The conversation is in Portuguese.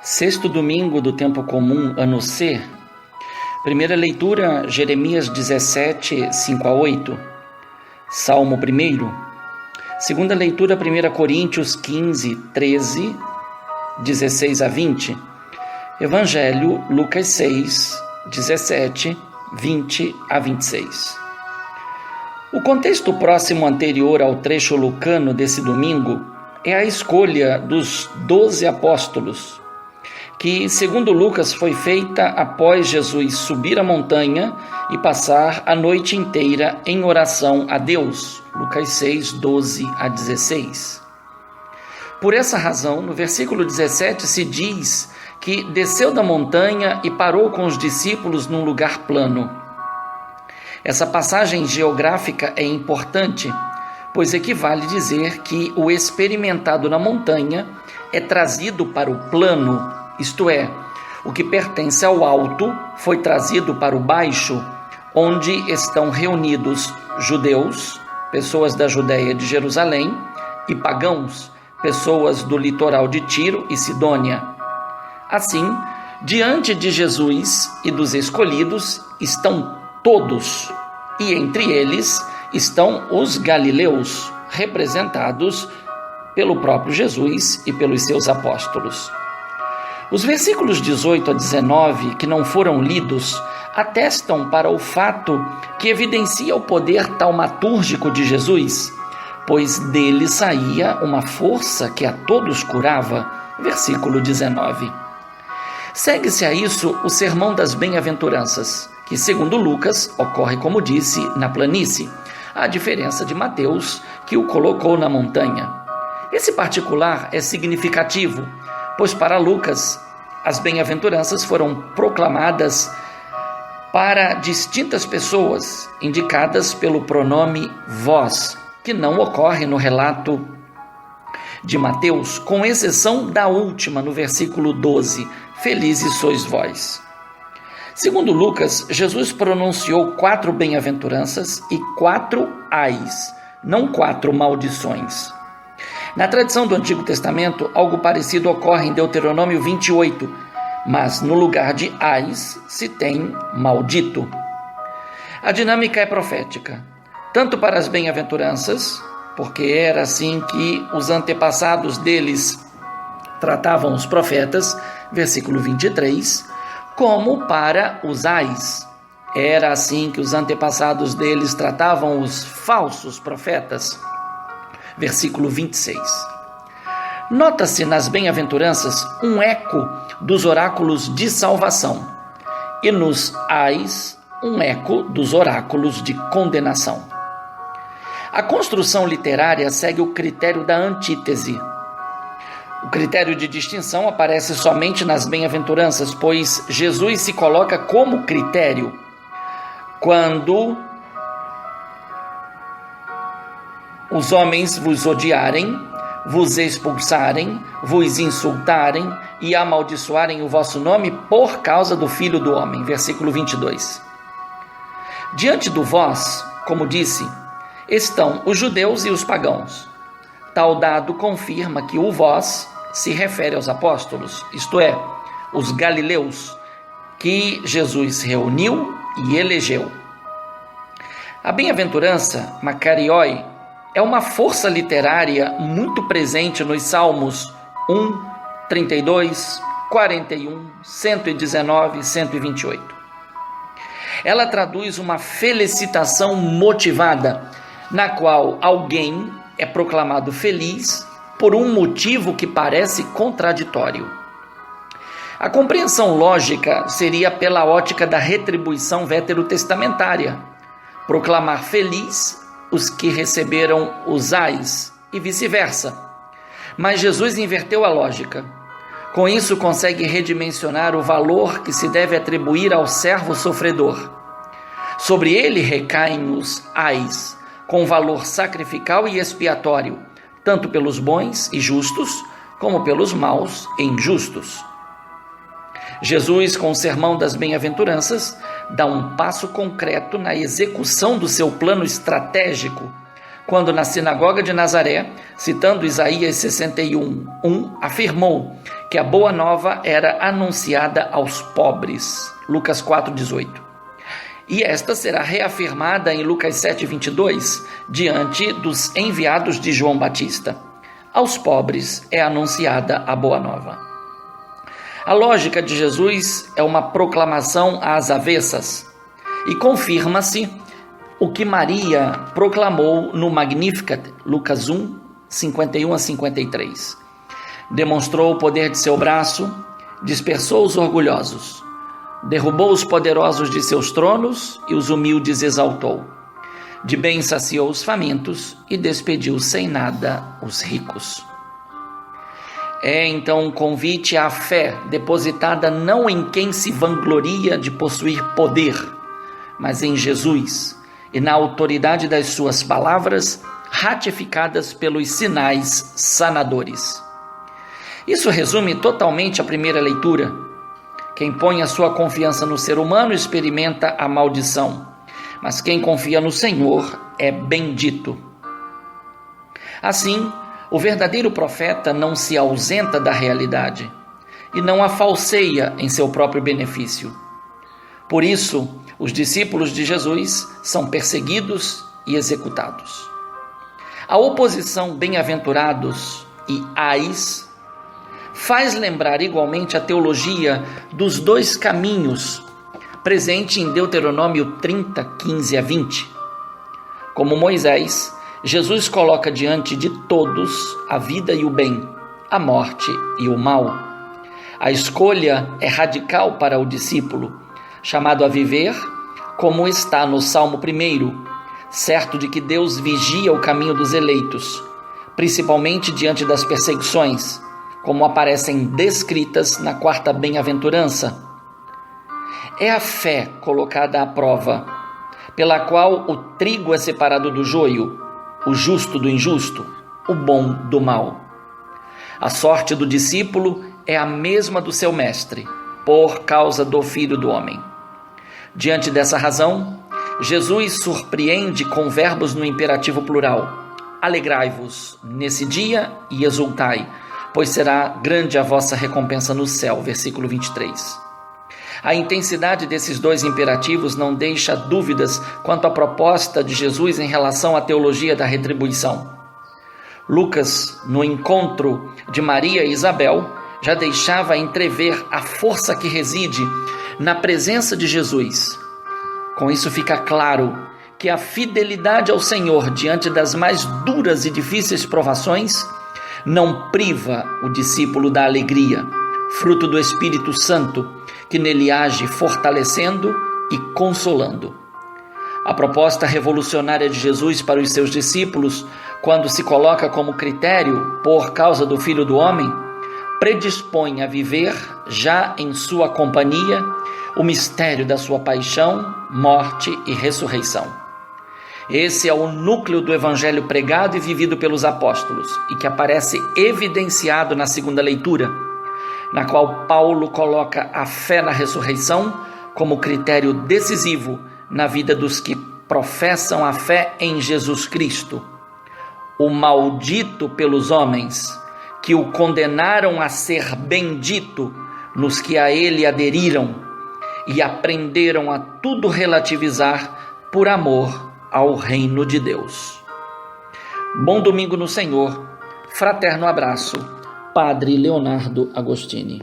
Sexto domingo do tempo comum, ano C. Primeira leitura, Jeremias 17, 5-8. Salmo 1. Segunda leitura, 1 Coríntios 15, 13, 16-20. Evangelho, Lucas 6, 17, 20-26. O contexto próximo anterior ao trecho lucano desse domingo é a escolha dos 12 apóstolos, que, segundo Lucas, foi feita após Jesus subir a montanha e passar a noite inteira em oração a Deus. Lucas 6, 12-16. Por essa razão, no versículo 17 se diz que desceu da montanha e parou com os discípulos num lugar plano. Essa passagem geográfica é importante, pois equivale dizer que o experimentado na montanha é trazido para o plano, isto é, o que pertence ao alto foi trazido para o baixo, onde estão reunidos judeus, pessoas da Judéia de Jerusalém, e pagãos, pessoas do litoral de Tiro e Sidônia. Assim, diante de Jesus e dos escolhidos estão todos, e entre eles estão os galileus, representados pelo próprio Jesus e pelos seus apóstolos. Os versículos 18 a 19, que não foram lidos, atestam para o fato que evidencia o poder taumatúrgico de Jesus, pois dele saía uma força que a todos curava. Versículo 19. Segue-se a isso o Sermão das Bem-aventuranças, que, segundo Lucas, ocorre, como disse, na planície, à diferença de Mateus, que o colocou na montanha. Esse particular é significativo, pois para Lucas, as bem-aventuranças foram proclamadas para distintas pessoas, indicadas pelo pronome vós, que não ocorre no relato de Mateus, com exceção da última, no versículo 12, felizes sois vós. Segundo Lucas, Jesus pronunciou 4 bem-aventuranças e 4 ais, não 4 maldições. Na tradição do Antigo Testamento, algo parecido ocorre em Deuteronômio 28, mas no lugar de ais se tem maldito. A dinâmica é profética, tanto para as bem-aventuranças, porque era assim que os antepassados deles tratavam os profetas, versículo 23, como para os ais. Era assim que os antepassados deles tratavam os falsos profetas, versículo 26. Nota-se nas bem-aventuranças um eco dos oráculos de salvação e nos ais um eco dos oráculos de condenação. A construção literária segue o critério da antítese. O critério de distinção aparece somente nas bem-aventuranças, pois Jesus se coloca como critério quando os homens vos odiarem, vos expulsarem, vos insultarem e amaldiçoarem o vosso nome por causa do Filho do Homem. Versículo 22. Diante do vós, como disse, estão os judeus e os pagãos. Tal dado confirma que o vós se refere aos apóstolos, isto é, os galileus, que Jesus reuniu e elegeu. A bem-aventurança, Makarioi, é uma força literária muito presente nos Salmos 1, 32, 41, 119 e 128. Ela traduz uma felicitação motivada, na qual alguém é proclamado feliz por um motivo que parece contraditório. A compreensão lógica seria pela ótica da retribuição veterotestamentária, proclamar feliz os que receberam os ais e vice-versa. Mas Jesus inverteu a lógica. Com isso, consegue redimensionar o valor que se deve atribuir ao servo sofredor. Sobre ele recaem os ais, com valor sacrificial e expiatório, tanto pelos bons e justos, como pelos maus e injustos. Jesus, com o sermão das bem-aventuranças, dá um passo concreto na execução do seu plano estratégico, quando na sinagoga de Nazaré, citando Isaías 61:1, afirmou que a boa nova era anunciada aos pobres. Lucas 4,18. E esta será reafirmada em Lucas 7,22, diante dos enviados de João Batista. Aos pobres é anunciada a boa nova. A lógica de Jesus é uma proclamação às avessas e confirma-se o que Maria proclamou no Magnificat, Lucas 1, 51 a 53. Demonstrou o poder de seu braço, dispersou os orgulhosos, derrubou os poderosos de seus tronos e os humildes exaltou. De bem saciou os famintos e despediu sem nada os ricos. É então um convite à fé depositada não em quem se vangloria de possuir poder, mas em Jesus e na autoridade das suas palavras ratificadas pelos sinais sanadores. Isso resume totalmente a primeira leitura. Quem põe a sua confiança no ser humano experimenta a maldição, mas quem confia no Senhor é bendito. Assim, o verdadeiro profeta não se ausenta da realidade e não a falseia em seu próprio benefício. Por isso, os discípulos de Jesus são perseguidos e executados. A oposição bem-aventurados e ais faz lembrar igualmente a teologia dos dois caminhos, presente em Deuteronômio 30, 15 a 20. Como Moisés, Jesus coloca diante de todos a vida e o bem, a morte e o mal. A escolha é radical para o discípulo, chamado a viver como está no Salmo 1, certo de que Deus vigia o caminho dos eleitos, principalmente diante das perseguições, como aparecem descritas na quarta bem-aventurança. É a fé colocada à prova, pela qual o trigo é separado do joio, o justo do injusto, o bom do mal. A sorte do discípulo é a mesma do seu mestre, por causa do Filho do Homem. Diante dessa razão, Jesus surpreende com verbos no imperativo plural: alegrai-vos nesse dia e exultai, pois será grande a vossa recompensa no céu. Versículo 23. A intensidade desses dois imperativos não deixa dúvidas quanto à proposta de Jesus em relação à teologia da retribuição. Lucas, no encontro de Maria e Isabel, já deixava entrever a força que reside na presença de Jesus. Com isso fica claro que a fidelidade ao Senhor diante das mais duras e difíceis provações não priva o discípulo da alegria, fruto do Espírito Santo, que nele age fortalecendo e consolando. A proposta revolucionária de Jesus para os seus discípulos, quando se coloca como critério por causa do Filho do Homem, predispõe a viver, já em sua companhia, o mistério da sua paixão, morte e ressurreição. Esse é o núcleo do evangelho pregado e vivido pelos apóstolos e que aparece evidenciado na segunda leitura, na qual Paulo coloca a fé na ressurreição como critério decisivo na vida dos que professam a fé em Jesus Cristo. O maldito pelos homens, que o condenaram a ser bendito nos que a ele aderiram e aprenderam a tudo relativizar por amor ao reino de Deus. Bom domingo no Senhor, fraterno abraço, Padre Leonardo Agostini.